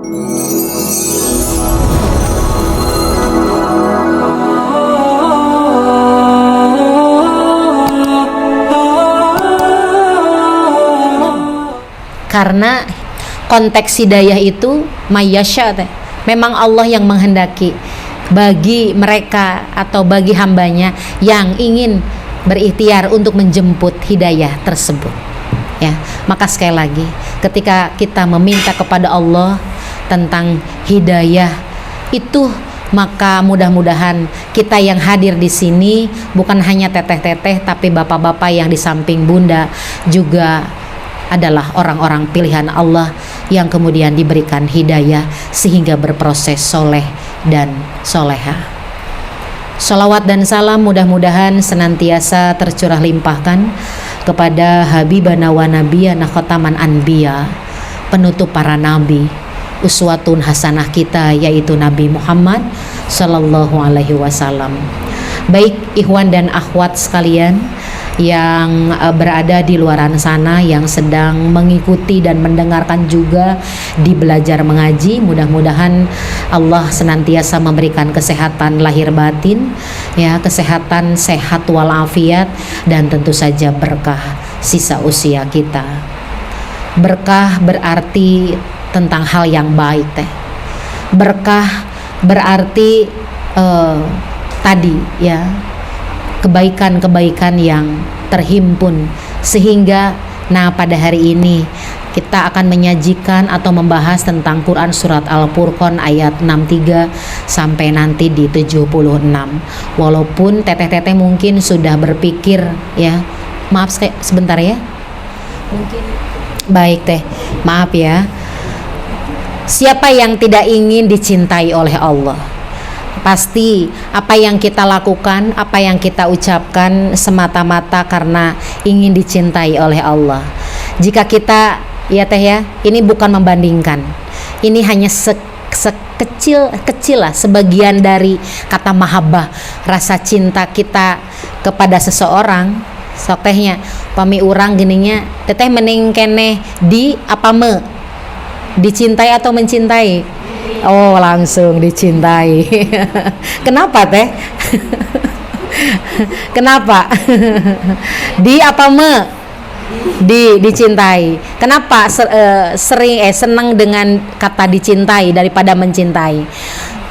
Karena konteks hidayah itu mayyasya teh. Memang Allah yang menghendaki bagi mereka atau bagi hambanya yang ingin berikhtiar untuk menjemput hidayah tersebut. Ya, maka sekali lagi ketika kita meminta kepada Allah tentang hidayah itu, maka mudah-mudahan kita yang hadir di sini bukan hanya teteh-teteh, tapi bapak-bapak yang di samping bunda juga adalah orang-orang pilihan Allah yang kemudian diberikan hidayah sehingga berproses soleh dan soleha. Sholawat dan salam mudah-mudahan senantiasa tercurah limpahkan kepada Habibana wa Nabiyana Khotaman Anbiya, penutup para nabi, uswatun hasanah kita yaitu Nabi Muhammad Sallallahu Alaihi Wasallam. Baik ikhwan dan akhwat sekalian yang berada di luaran sana, yang sedang mengikuti dan mendengarkan juga di belajar mengaji, mudah-mudahan Allah senantiasa memberikan kesehatan lahir batin, ya, kesehatan sehat walafiat, dan tentu saja berkah sisa usia kita. Berkah berarti tentang hal yang baik teh. Berkah berarti tadi ya, kebaikan-kebaikan yang terhimpun, sehingga pada hari ini kita akan menyajikan atau membahas tentang Quran surat Al-Furqan ayat 63 sampai nanti di 76. Walaupun teteh-teteh mungkin sudah berpikir ya, maaf sebentar ya, mungkin baik teh, maaf ya, siapa yang tidak ingin dicintai oleh Allah? Pasti apa yang kita lakukan, apa yang kita ucapkan semata-mata karena ingin dicintai oleh Allah. Jika kita ya teh ya, ini bukan membandingkan, ini hanya sekecil lah sebagian dari kata mahabbah, rasa cinta kita kepada seseorang. Sok tehnya pami urang gininya teteh mending keneh di apa dicintai atau mencintai? Oh, langsung dicintai. Kenapa teh? Kenapa? Di apa dicintai. Kenapa sering senang dengan kata dicintai daripada mencintai?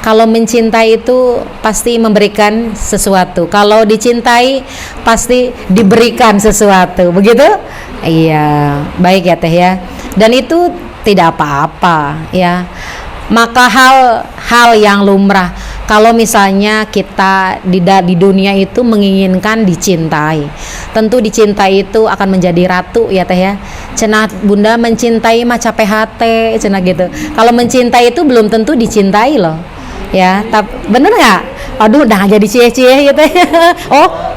Kalau mencintai itu pasti memberikan sesuatu. Kalau dicintai pasti diberikan sesuatu. Begitu? Iya, baik ya teh ya. Dan itu tidak apa-apa ya. Maka hal yang lumrah kalau misalnya kita di dunia itu menginginkan dicintai, tentu dicintai itu akan menjadi ratu ya teh ya. Cenah bunda mencintai mah capek hati cenah gitu. Kalau mencintai itu belum tentu dicintai loh ya. Bener nggak? Aduh, udah jadi cie-cie gitu.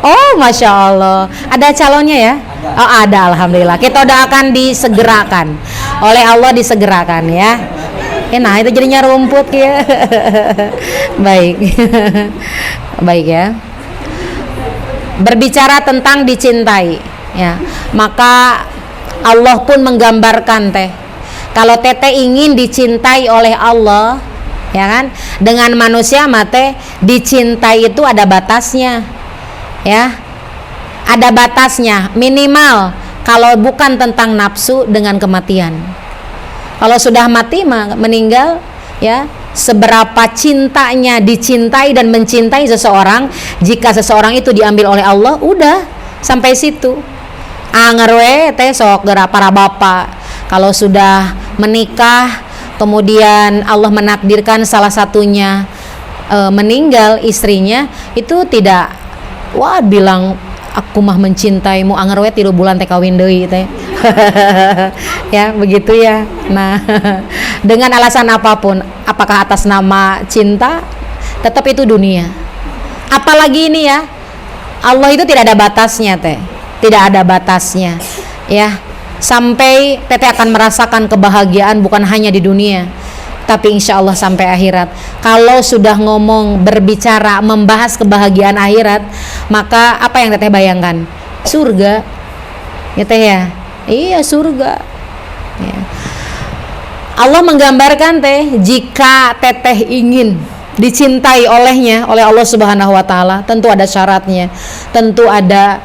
oh masya Allah, ada calonnya ya? Oh ada, alhamdulillah. Kita udah akan disegerakan oleh Allah, disegerakan ya. Nah itu jadinya rumput ya. Baik. Baik ya. Berbicara tentang dicintai ya, maka Allah pun menggambarkan teh, kalau teteh ingin dicintai oleh Allah ya kan, dengan manusia mate dicintai itu ada batasnya ya, ada batasnya minimal. Kalau bukan tentang nafsu dengan kematian. Kalau sudah mati meninggal ya, seberapa cintanya dicintai dan mencintai seseorang, jika seseorang itu diambil oleh Allah, udah sampai situ. Ngerwe teh sok geura para bapak kalau sudah menikah kemudian Allah menakdirkan salah satunya meninggal istrinya, itu tidak bilang aku mah mencintaimu anggerwe 3 bulan teh kawin deui teh. Ya begitu ya. Nah dengan alasan apapun, apakah atas nama cinta, tetap itu dunia. Apalagi ini ya, Allah itu tidak ada batasnya teh, tidak ada batasnya ya, sampai teteh akan merasakan kebahagiaan bukan hanya di dunia, tapi insya Allah sampai akhirat. Kalau sudah ngomong berbicara membahas kebahagiaan akhirat, maka apa yang teteh bayangkan? Surga ya teh ya. Iya surga ya. Allah menggambarkan teh, jika teteh ingin dicintai olehnya, oleh Allah Subhanahu wa taala, tentu ada syaratnya. Tentu ada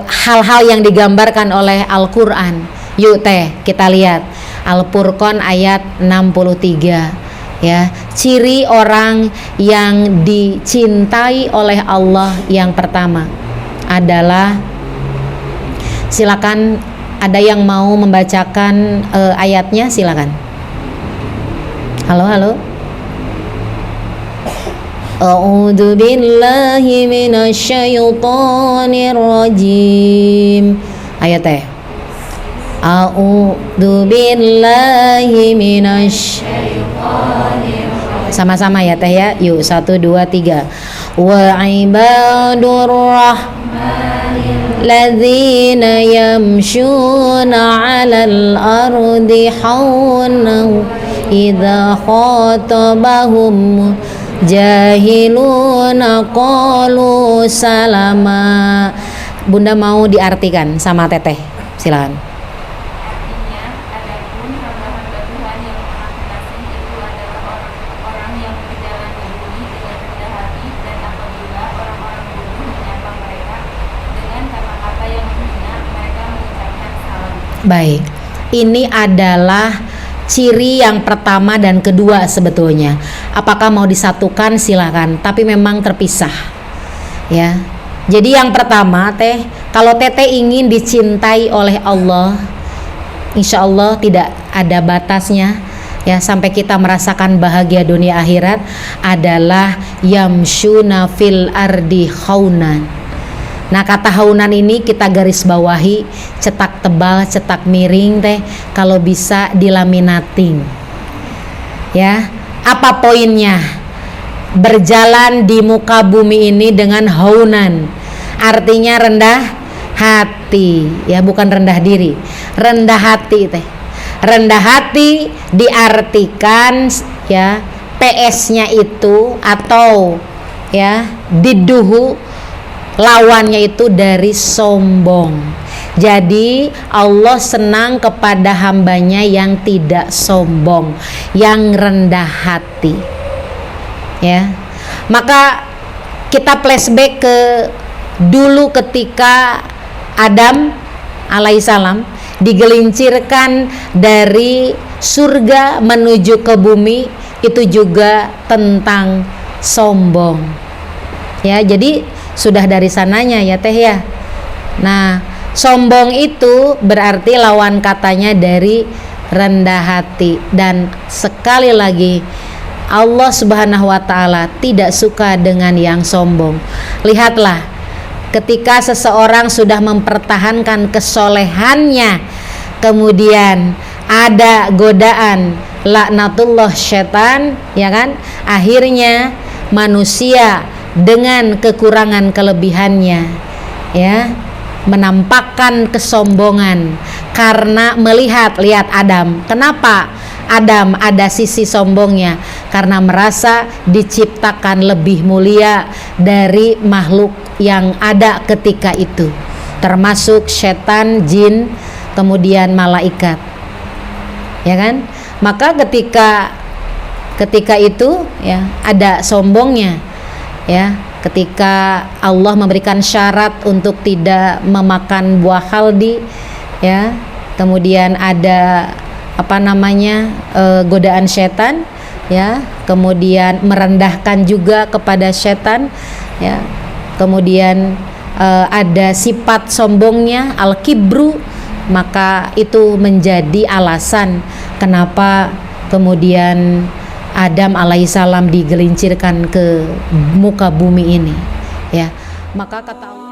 hal-hal yang digambarkan oleh Al-Qur'an. Yuk teh, kita lihat Al-Furqan ayat 63. Ya, ciri orang yang dicintai oleh Allah yang pertama adalah, silakan ada yang mau membacakan ayatnya, silakan. Halo. A'udzu billahi minasyaitonir rajim. Ayat teh. A'udzu billahi minasyaitonir rajim. Sama-sama ya teh ya. Yuk 1 2 3. Wa ibadur rahmanil ladzina yamshuna 'alal ardi haunan idza khatabahum jahiluna qalu salama. Bunda mau diartikan sama teteh, silakan. Artinya, adapun hamba-hamba Tuhan yang maha pengasih itu adalah orang-orang yang berjalan di bumi dengan rendah hati, dan apabila orang-orang bodoh menyapa mereka dengan kata-kata yang menghina, mereka mengucapkan salam. Baik, ini adalah ciri yang pertama dan kedua sebetulnya. Apakah mau disatukan, silakan, tapi memang terpisah ya. Jadi yang pertama teh, kalau teteh ingin dicintai oleh Allah, insya Allah tidak ada batasnya ya, sampai kita merasakan bahagia dunia akhirat, adalah yamshuna fil ardi khaunan. Nah, kata haunan ini kita garis bawahi, cetak tebal, cetak miring teh, kalau bisa dilaminating. Ya, apa poinnya? Berjalan di muka bumi ini dengan haunan, artinya rendah hati, ya, bukan rendah diri, rendah hati teh. Rendah hati diartikan ya, PS-nya itu atau ya diduhu, lawannya itu dari sombong. Jadi Allah senang kepada hambanya yang tidak sombong, yang rendah hati ya. Maka kita flashback ke dulu ketika Adam alaihissalam digelincirkan dari surga menuju ke bumi, itu juga tentang sombong ya. Jadi sudah dari sananya ya teh ya. Nah, sombong itu berarti lawan katanya dari rendah hati. Dan sekali lagi, Allah Subhanahu wa taala tidak suka dengan yang sombong. Lihatlah, ketika seseorang sudah mempertahankan kesolehannya, kemudian ada godaan laknatullah syaitan, ya kan? Akhirnya manusia dengan kekurangan kelebihannya ya, menampakkan kesombongan karena lihat Adam. Kenapa Adam ada sisi sombongnya? Karena merasa diciptakan lebih mulia dari makhluk yang ada ketika itu, termasuk setan, jin, kemudian malaikat, ya kan? Maka ketika itu ya, ada sombongnya ya, ketika Allah memberikan syarat untuk tidak memakan buah khaldi ya, kemudian ada godaan setan ya, kemudian merendahkan juga kepada setan ya, kemudian ada sifat sombongnya al-kibru, maka itu menjadi alasan kenapa kemudian Adam alaihissalam digelincirkan ke muka bumi ini ya. Maka kata Allah,